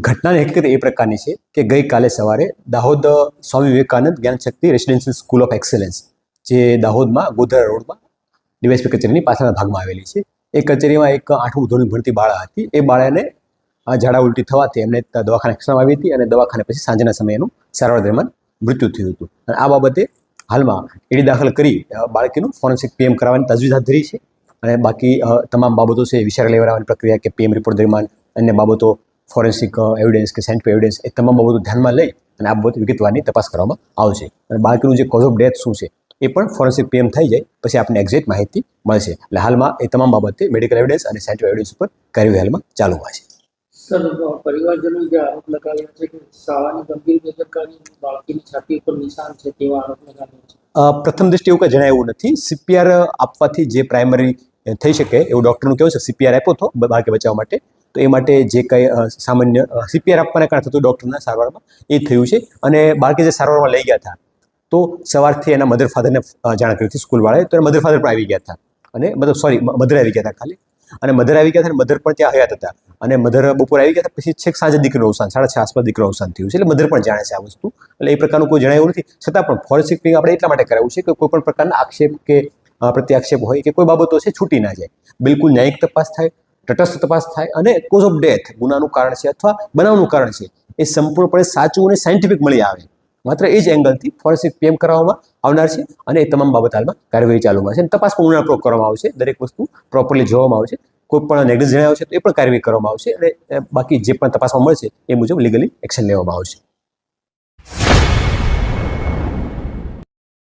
ઘટનાની હકીકત એ પ્રકારની છે કે ગઈકાલે સવારે Dahod Swami Vivekananda Gyanshakti residential school of excellence જે દાહોદમાં ગોધરા રોડમાં ડીવાયએસપી કચેરીની પાછળના ભાગમાં આવેલી છે. એ કચેરીમાં એક 8મું ધોરણ ભણતી બાળા હતી. એ બાળાને ઝાડા ઉલટી થવાથી એમને દવાખાને ખસેડવામાં આવી હતી અને દવાખાને પછી સાંજના સમયે એનું સારવાર દરમિયાન મૃત્યુ થયું હતું. અને આ બાબતે હાલમાં એડી દાખલ કરી બાળકીનું ફોરેન્સિક પીએમ કરાવવાની તજવીજ હાથ ધરી છે. અને બાકી તમામ બાબતો છે વિચાર લેવડાવવાની પ્રક્રિયા કે પીએમ રિપોર્ટ દરમિયાન અન્ય બાબતો ફોરેન્સિક એવિડન્સ કે સાયન્ટિફિક એવિડન્સ એ તમામ બાબતો ધ્યાનમાં લઈ અને આ બાબતે વિગતવારની તપાસ કરવામાં આવશે. અને બાળકીનું જે કોઝ ઓફ ડેથ શું છે એ પણ ફોરેન્સિક પીએમ થઈ જાય પછી આપણને એક્ઝેક્ટ માહિતી મળશે. એટલે હાલમાં એ તમામ બાબતે મેડિકલ એવિડન્સ અને સાયન્ટિફિક એવિડન્સ ઉપર કાર્યવાહી હાલમાં ચાલુમાં છે. સર, પરિવારજનોએ જે આરોપ લગાવ્યા છે કે શાળાની ગંભીર બેદરકારી બાળકીની છાતી ઉપર નિશાન છે તેવા આરોપ લગાવ્યા છે. પ્રથમ દ્રષ્ટિએ એવું કંઈ જણાવ્યું નથી. સીપીઆર આપવાથી જે પ્રાઇમરી થઈ શકે એવું ડૉક્ટરનું કહેવું છે. સીપીઆર આપ્યો હતો બાળકી બચાવવા માટે, તો એ માટે જે કંઈ સામાન્ય સીપીઆર આપવાના કારણે થતું ડૉક્ટરના સારવારમાં એ થયું છે. અને બાળકી જે સારવારમાં લઈ ગયા હતા તો સવારથી એના મધર ફાધરને જાણ કરી હતી સ્કૂલવાળાએ, તો એના મધર ફાધર પણ આવી ગયા હતા. અને મધર આવી ગયા હતા ખાલી. અને મધર આવી ગયા હતા અને મધર પણ ત્યાં હયાત હતા. અને મધર બપોર આવી ગયા હતા પછી છેક સાંજે દીકરીનું અવસાન 6:30 આસપાસ દીકરીનું અવસાન થયું છે. એટલે મધર પણ જાણે છે આ વસ્તુ. એટલે એ પ્રકારનું કોઈ જણાવ્યું નથી. છતાં પણ ફોરેન્સિક પીએમ આપણે એટલા માટે કરાવ્યું છે કે કોઈ પણ પ્રકારના આક્ષેપ કે પ્રત્યાક્ષેપ હોય કે કોઈ બાબતો છે છૂટી ના જાય. બિલકુલ ન્યાયિક તપાસ થાય, તટસ્થ તપાસ થાય અને કોઝ ઓફ ડેથ ગુનાનું કારણ છે અથવા બનાવનું કારણ છે એ સંપૂર્ણપણે સાચું અને સાયન્ટિફિક મળી આવે. માત્ર એ જ એંગલથી ફોરેન્સિક પીએમ કરાવવામાં આવનાર છે. અને એ તમામ બાબત હાલમાં કાર્યવાહી ચાલુમાં છે. અને તપાસ પણ ઊંડાણપૂર્વક કરવામાં આવશે. દરેક વસ્તુ પ્રોપરલી જોવામાં આવશે. કોઈ પણ નેગ્લિજન્સ જણાવ્યો છે તો એ પણ કાર્યવાહી કરવામાં આવશે. અને બાકી જે પણ તપાસમાં મળશે એ મુજબ લીગલી એક્શન લેવામાં આવશે.